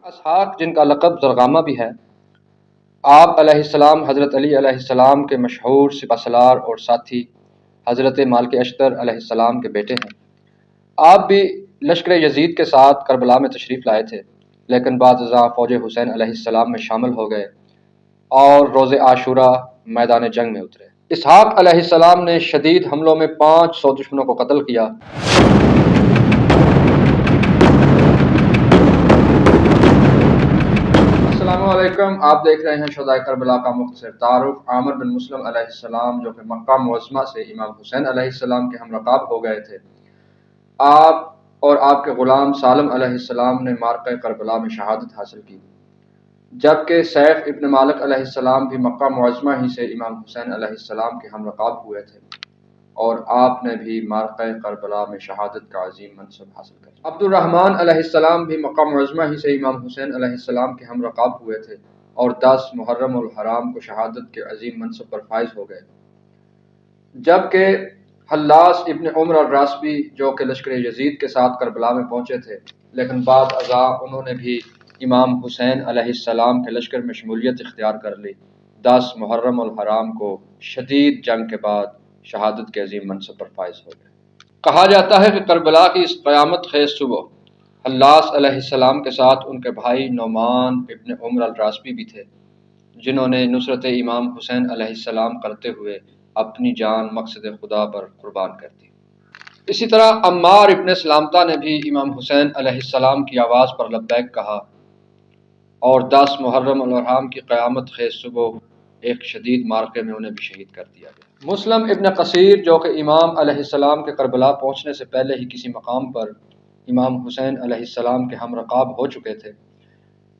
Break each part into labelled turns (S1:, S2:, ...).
S1: اسحاق جن کا لقب زرغامہ بھی ہے، آپ علیہ السلام حضرت علی علیہ السلام کے مشہور سپہ سالار اور ساتھی حضرت مالک اشتر علیہ السلام کے بیٹے ہیں۔ آپ بھی لشکر یزید کے ساتھ کربلا میں تشریف لائے تھے، لیکن بعد ازاں فوج حسین علیہ السلام میں شامل ہو گئے اور روز عاشورہ میدان جنگ میں اترے۔ اسحاق علیہ السلام نے شدید حملوں میں 500 دشمنوں کو قتل کیا۔ السلام علیکم، آپ دیکھ رہے ہیں شہدائے کربلا کا مختصر تعارف۔ عامر بن مسلم علیہ السلام جو کہ مکہ معظمہ سے امام حسین علیہ السلام کے ہم رکاب ہو گئے تھے، آپ اور آپ کے غلام سالم علیہ السلام نے معرکہ کربلا میں شہادت حاصل کی، جبکہ سیف ابن مالک علیہ السلام بھی مکہ معظمہ ہی سے امام حسین علیہ السلام کے ہم رکاب ہوئے تھے، اور آپ نے بھی معرکہ کربلا میں شہادت کا عظیم منصب حاصل کیا۔ عبد الرحمن علیہ السلام بھی مکہ معظمہ ہی سے امام حسین علیہ السلام کے ہم رکاب ہوئے تھے اور 10 محرم الحرام کو شہادت کے عظیم منصب پر فائز ہو گئے، جبکہ حلاس ابن عمر الراسبی جو کہ لشکر یزید کے ساتھ کربلا میں پہنچے تھے، لیکن بعد ازاں انہوں نے بھی امام حسین علیہ السلام کے لشکر میں شمولیت اختیار کر لی، 10 محرم الحرام کو شدید جنگ کے بعد شہادت کے عظیم منصب پر فائز ہو گئے۔ کہا جاتا ہے کہ کربلا کی اس قیامت خیز صبح حلاس علیہ السلام کے ساتھ ان کے بھائی نعمان ابن عمر الراسبی بھی تھے، جنہوں نے نصرت امام حسین علیہ السلام کرتے ہوئے اپنی جان مقصد خدا پر قربان کر دی۔ اسی طرح عمار ابن سلامتہ نے بھی امام حسین علیہ السلام کی آواز پر لبیک کہا، اور 10 محرم الحرام کی قیامت خیز صبح ایک شدید معرکے میں انہیں بھی شہید کر دیا گیا۔ مسلم ابن قصیر جو کہ امام علیہ السلام کے کربلا پہنچنے سے پہلے ہی کسی مقام پر امام حسین علیہ السلام کے ہم رکاب ہو چکے تھے،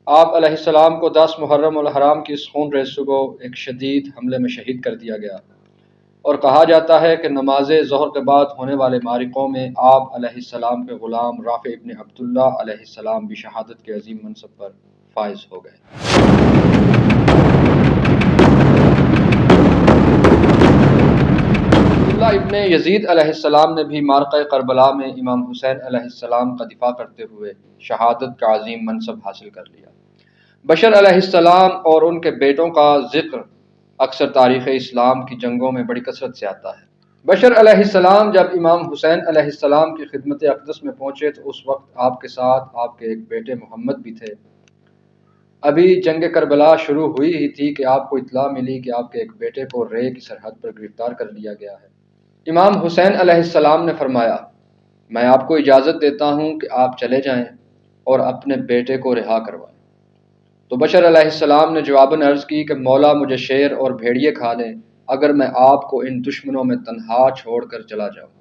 S1: آپ علیہ السلام کو 10 محرم الحرام کی اس خون ریز صبح ایک شدید حملے میں شہید کر دیا گیا، اور کہا جاتا ہے کہ نماز ظہر کے بعد ہونے والے معرکوں میں آپ علیہ السلام کے غلام رافع ابن عبداللہ علیہ السلام بھی شہادت کے عظیم منصب پر فائز ہو گئے۔ عبداللہ ابن یزید علیہ السلام نے بھی معرکہ کربلا میں امام حسین علیہ السلام کا دفاع کرتے ہوئے شہادت کا عظیم منصب حاصل کر لیا۔ بشر علیہ السلام اور ان کے بیٹوں کا ذکر اکثر تاریخ اسلام کی جنگوں میں بڑی کثرت سے آتا ہے۔ بشر علیہ السلام جب امام حسین علیہ السلام کی خدمت اقدس میں پہنچے تو اس وقت آپ کے ساتھ آپ کے ایک بیٹے محمد بھی تھے۔ ابھی جنگ کربلا شروع ہوئی ہی تھی کہ آپ کو اطلاع ملی کہ آپ کے ایک بیٹے کو رے کی سرحد پر گرفتار کر لیا گیا ہے۔ امام حسین علیہ السلام نے فرمایا، میں آپ کو اجازت دیتا ہوں کہ آپ چلے جائیں اور اپنے بیٹے کو رہا کروائیں۔ تو بشر علیہ السلام نے جواباً عرض کی کہ مولا مجھے شیر اور بھیڑیے کھا لیں اگر میں آپ کو ان دشمنوں میں تنہا چھوڑ کر چلا جاؤں۔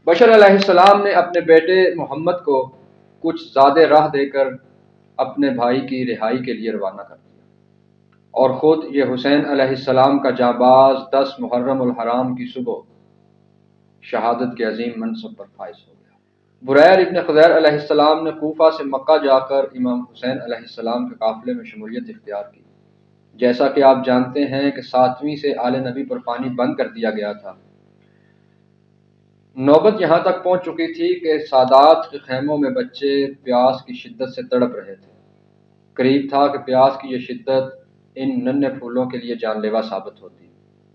S1: بشر علیہ السلام نے اپنے بیٹے محمد کو کچھ زیادہ راہ دے کر اپنے بھائی کی رہائی کے لیے روانہ کر دیا، اور خود یہ حسین علیہ السلام کا جانباز 10 محرم الحرام کی صبح شہادت کے عظیم منصب پر فائز ہو گیا۔ بریر ابن خضیر علیہ السلام نے کوفہ سے مکہ جا کر امام حسین علیہ السلام کے قافلے میں شمولیت اختیار کی۔ جیسا کہ آپ جانتے ہیں کہ 7ویں سے آل نبی پر پانی بند کر دیا گیا تھا۔ نوبت یہاں تک پہنچ چکی تھی کہ سادات کے خیموں میں بچے پیاس کی شدت سے تڑپ رہے تھے۔ قریب تھا کہ پیاس کی یہ شدت ان ننھے پھولوں کے لیے جان لیوا ثابت ہوتی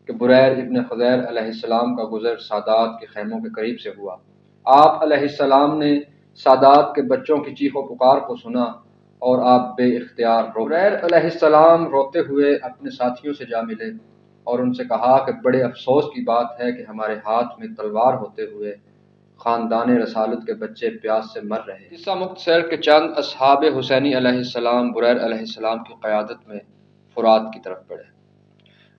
S1: کہ بریر ابن خضیر علیہ السلام کا گزر سادات کے خیموں کے قریب سے ہوا۔ آپ علیہ السلام نے سادات کے بچوں کی چیخ و پکار کو سنا اور آپ بے اختیار رو پڑے۔ بریر علیہ السلام روتے ہوئے اپنے ساتھیوں سے جا ملے اور ان سے کہا کہ بڑے افسوس کی بات ہے کہ ہمارے ہاتھ میں تلوار ہوتے ہوئے خاندان رسالت کے بچے پیاس سے مر رہے ہیں۔ قصہ مختصر کہ چند اصحاب حسینی علیہ السلام بریر علیہ السلام کی قیادت میں فرات کی طرف بڑھے۔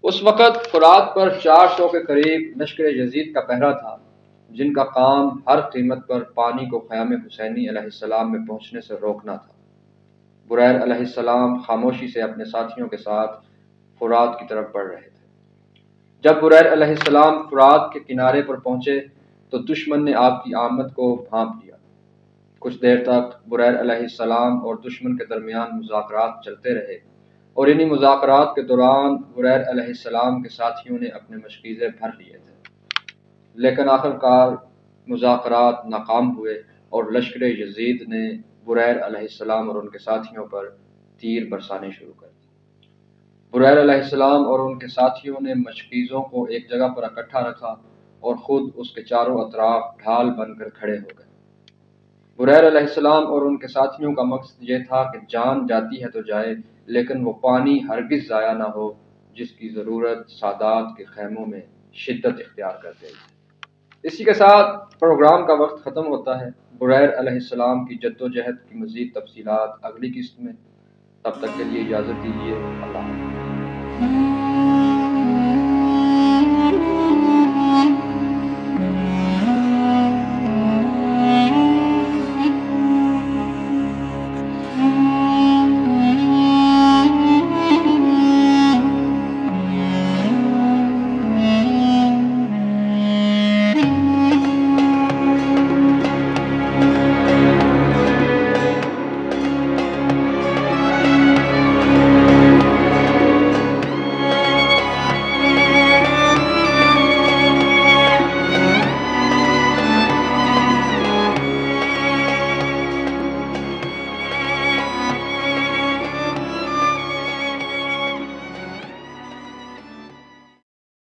S1: اس وقت فرات پر 400 کے قریب لشکر یزید کا پہرا تھا، جن کا کام ہر قیمت پر پانی کو خیام حسینی علیہ السلام میں پہنچنے سے روکنا تھا۔ بریر علیہ السلام خاموشی سے اپنے ساتھیوں کے ساتھ فرات کی طرف بڑھ رہے تھے۔ جب بریر علیہ السلام فرات کے کنارے پر پہنچے تو دشمن نے آپ کی آمد کو بھانپ لیا۔ کچھ دیر تک بریر علیہ السلام اور دشمن کے درمیان مذاکرات چلتے رہے، اور انہی مذاکرات کے دوران بریر علیہ السلام کے ساتھیوں نے اپنے مشکیزے بھر لیے تھے، لیکن آخر کار مذاکرات ناکام ہوئے اور لشکر یزید نے بریر علیہ السلام اور ان کے ساتھیوں پر تیر برسانے شروع کر دیے۔ بریر علیہ السلام اور ان کے ساتھیوں نے مشکیزوں کو ایک جگہ پر اکٹھا رکھا اور خود اس کے چاروں اطراف ڈھال بن کر کھڑے ہو گئے۔ بریر علیہ السلام اور ان کے ساتھیوں کا مقصد یہ تھا کہ جان جاتی ہے تو جائے، لیکن وہ پانی ہرگز ضائع نہ ہو جس کی ضرورت سادات کے خیموں میں شدت اختیار کر گئی۔ اسی کے ساتھ پروگرام کا وقت ختم ہوتا ہے۔ بریر علیہ السلام کی جدوجہد کی مزید تفصیلات اگلی قسط میں۔ تب تک کے لیے اجازت دیجیے۔ اللہ حافظ۔